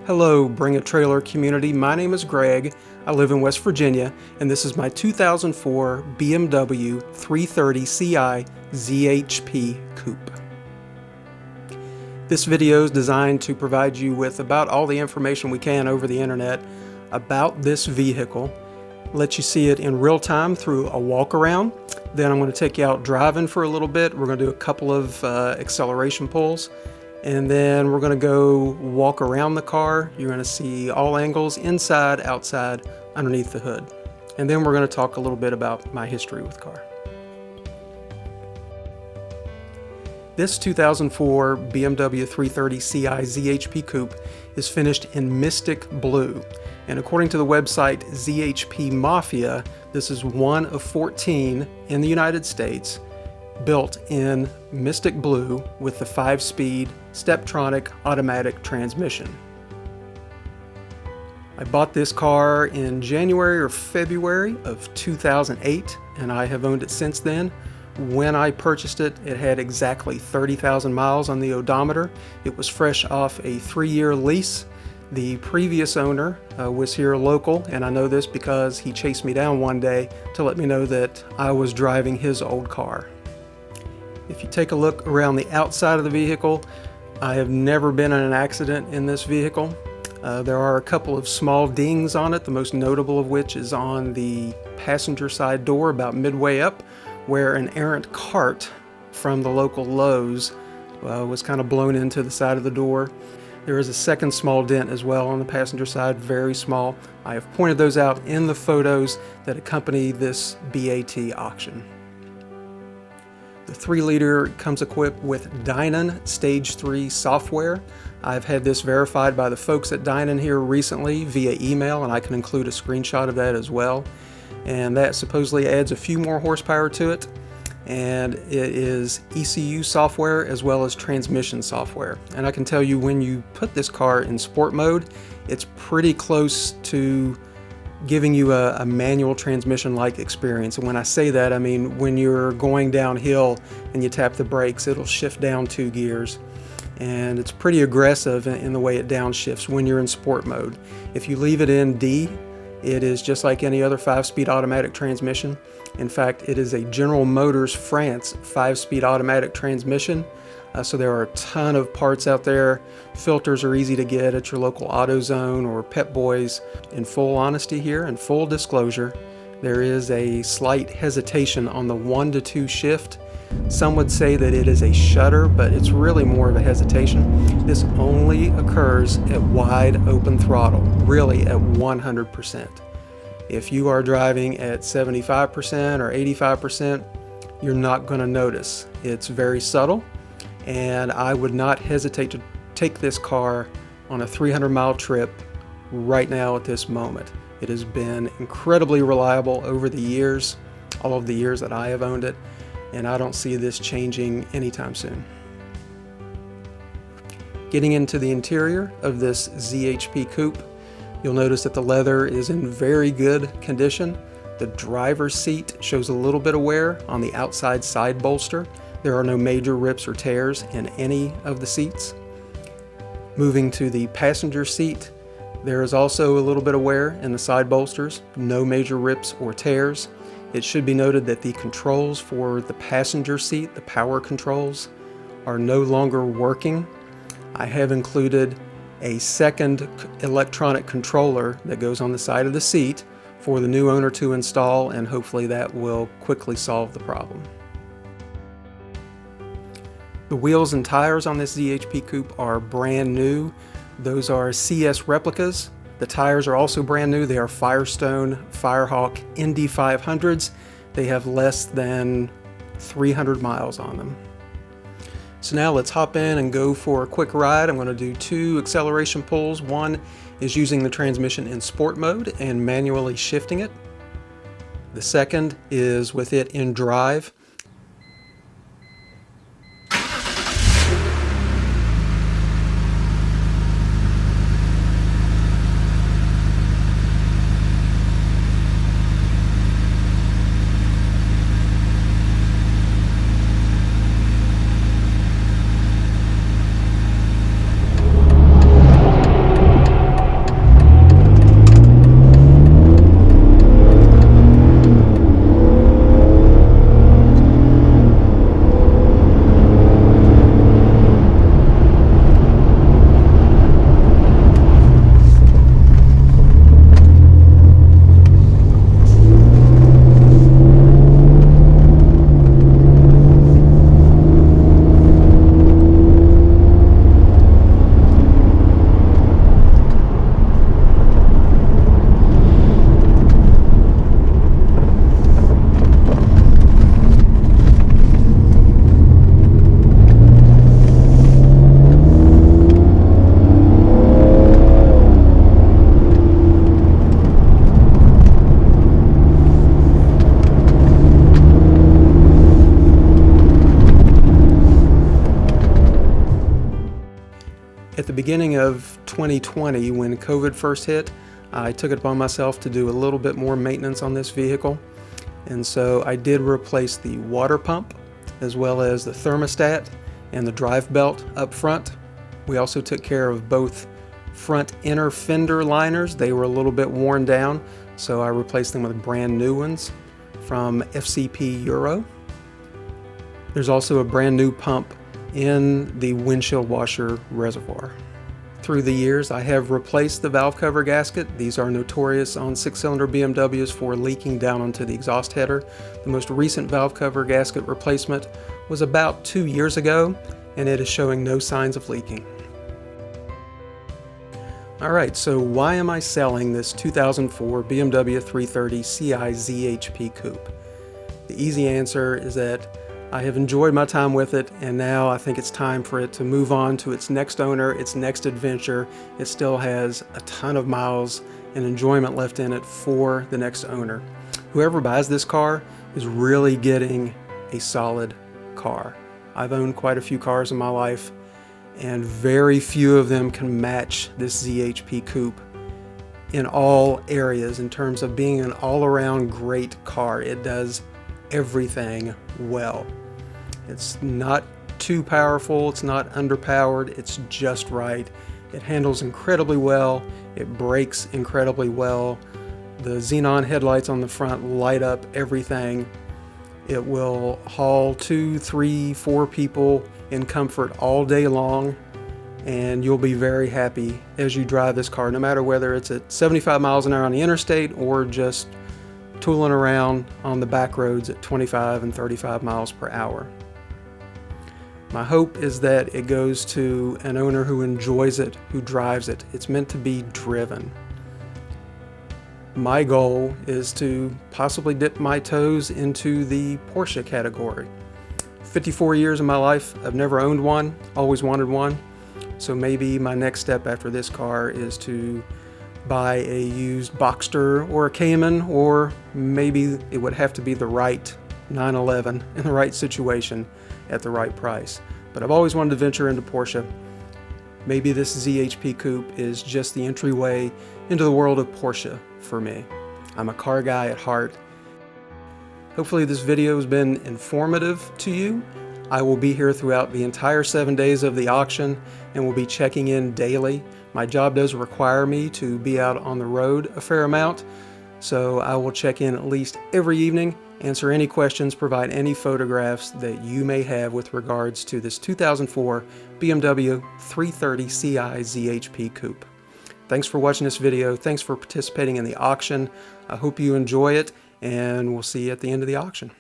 Hello, Bring a Trailer community. My name is Greg. I live in West Virginia, and this is my 2004 BMW 330Ci ZHP Coupe. This video is designed to provide you with about all the information we can over the internet about this vehicle, let you see it in real time through a walk around. Then I'm going to take you out driving for a little bit. We're going to do a couple of acceleration pulls. And then we're going to go walk around the car. You're going to see all angles, inside, outside, underneath the hood. And then we're going to talk a little bit about my history with the car. This 2004 BMW 330Ci ZHP Coupe is finished in Mystic Blue. And according to the website ZHP Mafia, this is one of 14 in the United States built in Mystic Blue with the 5-speed Steptronic automatic transmission. I bought this car in January or February of 2008, and I have owned it since then. When I purchased it, it had exactly 30,000 miles on the odometer. It was fresh off a 3-year lease. The previous owner was here local, and I know this because he chased me down one day to let me know that I was driving his old car. If you take a look around the outside of the vehicle, I have never been in an accident in this vehicle. There are a couple of small dings on it, the most notable of which is on the passenger side door about midway up, where an errant cart from the local Lowe's was kind of blown into the side of the door. There is a second small dent as well on the passenger side, very small. I have pointed those out in the photos that accompany this BaT auction. The 3-liter comes equipped with Dynon Stage 3 software. I've had this verified by the folks at Dynon here recently via email, and I can include a screenshot of that as well. And that supposedly adds a few more horsepower to it. And it is ECU software as well as transmission software. And I can tell you, when you put this car in sport mode, it's pretty close to giving you a manual transmission-like experience. And when I say that, I mean when you're going downhill and you tap the brakes, it'll shift down 2 gears. And it's pretty aggressive in the way it downshifts when you're in sport mode. If you leave it in D, it is just like any other 5-speed automatic transmission. In fact, it is a General Motors France 5-speed automatic transmission. So there are a ton of parts out there. Filters are easy to get at your local AutoZone or Pep Boys. In full honesty here and full disclosure, there is a slight hesitation on the 1 to 2 shift. Some would say that it is a shudder, but it's really more of a hesitation. This only occurs at wide open throttle, really at 100%. If you are driving at 75% or 85%, you're not going to notice. It's very subtle. And I would not hesitate to take this car on a 300-mile trip right now at this moment. It has been incredibly reliable over the years, all of the years that I have owned it, and I don't see this changing anytime soon. Getting into the interior of this ZHP Coupe, you'll notice that the leather is in very good condition. The driver's seat shows a little bit of wear on the outside side bolster. There are no major rips or tears in any of the seats. Moving to the passenger seat, there is also a little bit of wear in the side bolsters, no major rips or tears. It should be noted that the controls for the passenger seat, the power controls, are no longer working. I have included a second electronic controller that goes on the side of the seat for the new owner to install, and hopefully that will quickly solve the problem. The wheels and tires on this ZHP Coupe are brand new. Those are CS replicas. The tires are also brand new. They are Firestone Firehawk Indy 500s. They have less than 300 miles on them. So now let's hop in and go for a quick ride. I'm going to do 2 acceleration pulls. One is using the transmission in sport mode and manually shifting it. The second is with it in drive. At the beginning of 2020, when COVID first hit, I took it upon myself to do a little bit more maintenance on this vehicle. And so I did replace the water pump, as well as the thermostat and the drive belt up front. We also took care of both front inner fender liners. They were a little bit worn down, so I replaced them with brand new ones from FCP Euro. There's also a brand new pump in the windshield washer reservoir. Through the years, I have replaced the valve cover gasket. These are notorious on six-cylinder BMWs for leaking down onto the exhaust header. The most recent valve cover gasket replacement was about 2 years ago, and it is showing no signs of leaking. Alright, so why am I selling this 2004 BMW 330Ci ZHP Coupe? The easy answer is that I have enjoyed my time with it, and now I think it's time for it to move on to its next owner, its next adventure. It still has a ton of miles and enjoyment left in it for the next owner. Whoever buys this car is really getting a solid car. I've owned quite a few cars in my life, and very few of them can match this ZHP Coupe in all areas in terms of being an all-around great car. It does everything well. It's not too powerful, it's not underpowered, it's just right. It handles incredibly well, it brakes incredibly well. The xenon headlights on the front light up everything. It will haul 2, 3, 4 people in comfort all day long, and you'll be very happy as you drive this car, no matter whether it's at 75 miles an hour on the interstate or just tooling around on the back roads at 25 and 35 miles per hour. My hope is that it goes to an owner who enjoys it, who drives it. It's meant to be driven. My goal is to possibly dip my toes into the Porsche category. 54 years of my life, I've never owned one, always wanted one. So maybe my next step after this car is to buy a used Boxster or a Cayman, or maybe it would have to be the right 911 in the right situation at the right price. But I've always wanted to venture into Porsche. Maybe this ZHP Coupe is just the entryway into the world of Porsche for me. I'm a car guy at heart. Hopefully this video has been informative to you. I will be here throughout the entire 7 days of the auction and will be checking in daily. My job does require me to be out on the road a fair amount, so I will check in at least every evening, answer any questions, provide any photographs that you may have with regards to this 2004 BMW 330Ci ZHP Coupe. Thanks for watching this video. Thanks for participating in the auction. I hope you enjoy it, and we'll see you at the end of the auction.